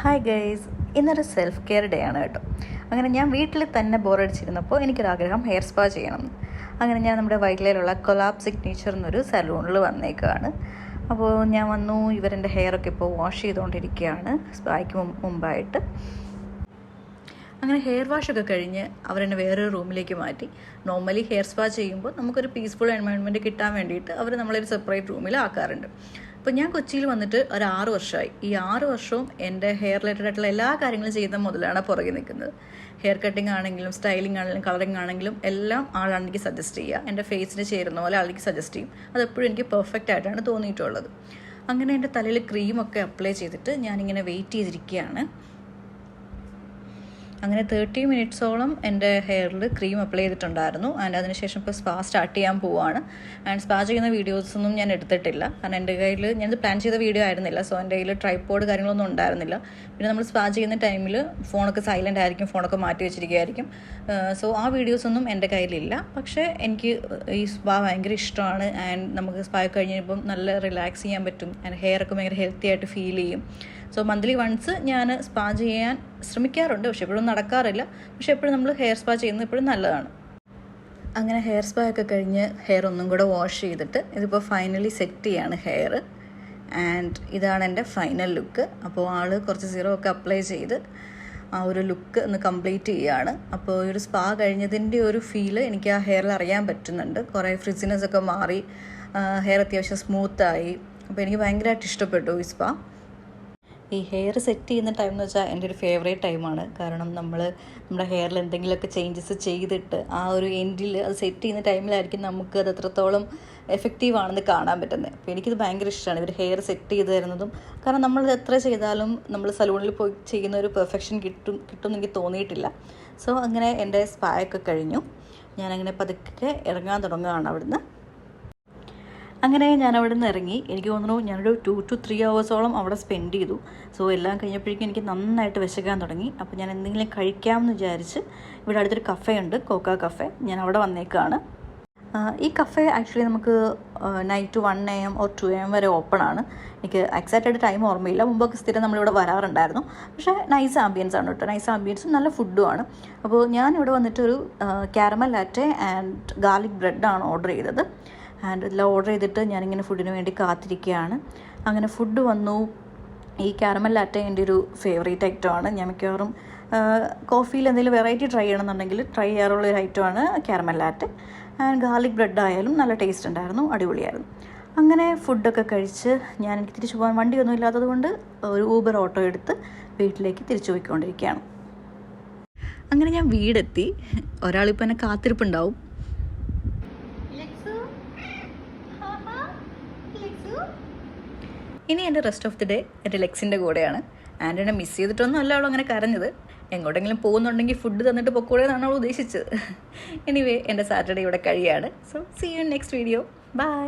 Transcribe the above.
Hi guys, ഇന്നൊരു self care day ആണ് കേട്ടോ. അങ്ങനെ ഞാൻ വീട്ടിൽ തന്നെ ബോറടിച്ചിരുന്നപ്പോൾ എനിക്കൊരാഗ്രഹം ഹെയർ സ്പാ ചെയ്യണമെന്ന്. അങ്ങനെ ഞാൻ നമ്മുടെ വൈറ്റിലയിലുള്ള കൊലാബ് സിഗ്നേച്ചർ എന്നൊരു സലൂണിൽ വന്നേക്കാണ്. അപ്പോൾ ഞാൻ വന്നു, ഇവരെൻ്റെ ഹെയറൊക്കെ ഇപ്പോൾ വാഷ് ചെയ്തുകൊണ്ടിരിക്കുകയാണ് സ്പായ്ക്ക് മുമ്പായിട്ട്. അങ്ങനെ ഹെയർ വാഷൊക്കെ കഴിഞ്ഞ് അവരെന്നെ വേറൊരു റൂമിലേക്ക് മാറ്റി. നോർമലി ഹെയർ സ്പാ ചെയ്യുമ്പോൾ നമുക്കൊരു പീസ്ഫുൾ എൻവയോൺമെൻറ്റ് കിട്ടാൻ വേണ്ടിയിട്ട് അവർ നമ്മളൊരു സെപ്പറേറ്റ് റൂമിൽ ആക്കാറുണ്ട്. അപ്പോൾ ഞാൻ കൊച്ചിയിൽ വന്നിട്ട് ഒരു 6 വർഷമായി. ഈ 6 വർഷവും എൻ്റെ ഹെയർ റിലേറ്റഡ് ആയിട്ടുള്ള എല്ലാ കാര്യങ്ങളും ചെയ്യുന്ന മുതലാണ് പുറകെ നിൽക്കുന്നത്. ഹെയർ കട്ടിങ് ആണെങ്കിലും സ്റ്റൈലിംഗ് ആണെങ്കിലും കളറിങ് ആണെങ്കിലും എല്ലാം ആളാണ് എനിക്ക് സജസ്റ്റ് ചെയ്യുക. എൻ്റെ ഫേസിന് ചേരുന്ന പോലെ ആൾക്ക് സജസ്റ്റ് ചെയ്യും. അതെപ്പോഴും എനിക്ക് പെർഫെക്റ്റ് ആയിട്ടാണ് തോന്നിയിട്ടുള്ളത്. അങ്ങനെ എൻ്റെ തലയിൽ ക്രീമൊക്കെ അപ്ലൈ ചെയ്തിട്ട് ഞാനിങ്ങനെ വെയിറ്റ് ചെയ്തിരിക്കുകയാണ്. അങ്ങനെ 30 മിനിറ്റ്സോളം എൻ്റെ ഹെയറിൽ ക്രീം അപ്ലൈ ചെയ്തിട്ടുണ്ടായിരുന്നു. ആൻഡ് അതിനുശേഷം ഇപ്പോൾ സ്പാ സ്റ്റാർട്ട് ചെയ്യാൻ പോവുകയാണ്. ആൻഡ് സ്പാ ചെയ്യുന്ന വീഡിയോസൊന്നും ഞാൻ എടുത്തിട്ടില്ല, കാരണം എൻ്റെ കയ്യിൽ ഞാനത് പ്ലാൻ ചെയ്ത വീഡിയോ ആയിരുന്നില്ല. സോ എൻ്റെ കയ്യിൽ ട്രൈപോഡ് കാര്യങ്ങളൊന്നും ഉണ്ടായിരുന്നില്ല. പിന്നെ നമ്മൾ സ്പാ ചെയ്യുന്ന ടൈമിൽ ഫോണൊക്കെ സൈലൻ്റ് ആയിരിക്കും, ഫോണൊക്കെ മാറ്റി വെച്ചിരിക്കുകയായിരിക്കും. സോ ആ വീഡിയോസൊന്നും എൻ്റെ കയ്യിലില്ല. പക്ഷേ എനിക്ക് ഈ സ്പാ ഭയങ്കര ഇഷ്ടമാണ്. ആൻഡ് നമുക്ക് സ്പാ കഴിഞ്ഞപ്പം നല്ല റിലാക്സ് ചെയ്യാൻ പറ്റും. ആൻഡ് ഹെയറൊക്കെ ഭയങ്കര ഹെൽത്തി ആയിട്ട് ഫീൽ ചെയ്യും. സോ മന്ത്ലി വൺസ് ഞാൻ സ്പാ ചെയ്യാൻ ശ്രമിക്കാറുണ്ട്, പക്ഷെ എപ്പോഴും നടക്കാറില്ല. പക്ഷെ എപ്പോഴും നമ്മൾ ഹെയർ സ്പാ ചെയ്യുന്നത് എപ്പോഴും നല്ലതാണ്. അങ്ങനെ ഹെയർ സ്പാ ഒക്കെ കഴിഞ്ഞ് ഹെയർ ഒന്നും കൂടെ വാഷ് ചെയ്തിട്ട് ഇതിപ്പോൾ ഫൈനലി സെറ്റ് ചെയ്യാണ് ഹെയർ. ആൻഡ് ഇതാണ് എൻ്റെ ഫൈനൽ ലുക്ക്. അപ്പോൾ ആൾ കുറച്ച് സീറോ ഒക്കെ അപ്ലൈ ചെയ്ത് ആ ഒരു ലുക്ക് ഒന്ന് കംപ്ലീറ്റ് ചെയ്യുകയാണ്. അപ്പോൾ ഒരു സ്പാ കഴിഞ്ഞതിൻ്റെ ഒരു ഫീല് എനിക്ക് ആ ഹെയറിൽ അറിയാൻ പറ്റുന്നുണ്ട്. കുറേ ഫ്രിസിനെസ് ഒക്കെ മാറി, ഹെയർ അത്യാവശ്യം സ്മൂത്തായി. അപ്പോൾ എനിക്ക് ഭയങ്കരമായിട്ട് ഇഷ്ടപ്പെട്ടു ഈ സ്പാ. ഈ ഹെയർ സെറ്റ് ചെയ്യുന്ന ടൈം എന്ന് വെച്ചാൽ എൻ്റെ ഒരു ഫേവറേറ്റ് ടൈമാണ്. കാരണം നമ്മുടെ ഹെയറിൽ എന്തെങ്കിലുമൊക്കെ ചേഞ്ചസ് ചെയ്തിട്ട് ആ ഒരു എൻഡിൽ അത് സെറ്റ് ചെയ്യുന്ന ടൈമിലായിരിക്കും നമുക്ക് അത് എത്രത്തോളം എഫക്റ്റീവ് ആണെന്ന് കാണാൻ പറ്റുന്നത്. അപ്പോൾ എനിക്കിത് ഭയങ്കര ഇഷ്ടമാണ് ഇവർ ഹെയർ സെറ്റ് ചെയ്ത് തരുന്നതും. കാരണം നമ്മളിത് എത്ര ചെയ്താലും നമ്മൾ സലൂണിൽ പോയി ചെയ്യുന്ന ഒരു പെർഫെക്ഷൻ കിട്ടുമെന്ന് എനിക്ക് തോന്നിയിട്ടില്ല. സോ അങ്ങനെ എൻ്റെ സ്പായൊക്കെ കഴിഞ്ഞു. ഞാനങ്ങനെ പതുക്കെ ഇറങ്ങാൻ തുടങ്ങുകയാണ് അവിടുന്ന്. അങ്ങനെ ഞാൻ അവിടെ നിന്ന് ഇറങ്ങി. എനിക്ക് തോന്നുന്നു ഞാനൊരു 2 to 3 hours അവിടെ സ്പെൻഡ് ചെയ്തു. സോ എല്ലാം കഴിഞ്ഞപ്പോഴേക്കും എനിക്ക് നന്നായിട്ട് വിശക്കാൻ തുടങ്ങി. അപ്പോൾ ഞാൻ എന്തെങ്കിലും കഴിക്കാമെന്ന് വിചാരിച്ച് ഇവിടെ അടുത്തൊരു കഫേ ഉണ്ട്, കോക്ക കഫേ. ഞാൻ അവിടെ വന്നേക്കാണ്. ഈ കഫേ ആക്ച്വലി നമുക്ക് നൈറ്റ് 1 AM or 2 AM വരെ ഓപ്പൺ ആണ്. എനിക്ക് എക്സാക്റ്റ് ആയിട്ട് ടൈം ഓർമ്മയില്ല. മുമ്പൊക്കെ സ്ഥിരം നമ്മളിവിടെ വരാറുണ്ടായിരുന്നു. പക്ഷേ നൈസ് ആംബിയൻസ് ആണ് കേട്ടോ. നൈസ് ആംബിയൻസും നല്ല ഫുഡുമാണ്. അപ്പോൾ ഞാനിവിടെ വന്നിട്ടൊരു കാരമൽ ലാറ്റെ ആൻഡ് ഗാർലിക് ബ്രെഡാണ് ഓർഡർ ചെയ്തത്. ആൻഡ് ഇതെല്ലാം ഓർഡർ ചെയ്തിട്ട് ഞാനിങ്ങനെ ഫുഡിന് വേണ്ടി കാത്തിരിക്കുകയാണ്. അങ്ങനെ ഫുഡ് വന്നു. ഈ കാരമൽ ലാറ്റെ എൻ്റെ ഒരു ഫേവറേറ്റ് ഐറ്റമാണ്. ഞാൻ മിക്കവാറും കോഫിയിൽ എന്തെങ്കിലും വെറൈറ്റി ട്രൈ ചെയ്യണമെന്നുണ്ടെങ്കിൽ ട്രൈ ചെയ്യാറുള്ളൊരു ഐറ്റമാണ് caramel latte. And garlic bread ആയാലും നല്ല ടേസ്റ്റ് ഉണ്ടായിരുന്നു, അടിപൊളിയായിരുന്നു. അങ്ങനെ ഫുഡൊക്കെ കഴിച്ച് എനിക്ക് തിരിച്ചു പോകാൻ വണ്ടിയൊന്നും ഇല്ലാത്തത് കൊണ്ട് ഒരു ഊബർ ഓട്ടോ എടുത്ത് വീട്ടിലേക്ക് തിരിച്ചു പോയിക്കൊണ്ടിരിക്കുകയാണ്. അങ്ങനെ ഞാൻ വീടെത്തി. ഒരാളിപ്പോൾ എന്നെ കാത്തിരിപ്പുണ്ടാവും. ഇനി എൻ്റെ റെസ്റ്റ് ഓഫ് ദി ഡേ എൻ്റെ ലെക്സിൻ്റെ കൂടെയാണ്. ആൻഡ് എന്നെ മിസ് ചെയ്തിട്ടൊന്നും അല്ല അവൾ അങ്ങനെ കരഞ്ഞത്. എങ്ങോട്ടെങ്കിലും പോകുന്നുണ്ടെങ്കിൽ ഫുഡ് തന്നിട്ട് പൊക്കോളെ എന്നാണ് അവൾ ഉദ്ദേശിച്ചത്. എനിവേ എൻ്റെ സാറ്റർഡേ ഇവിടെ കഴിയാണ്. So see you in next video. By.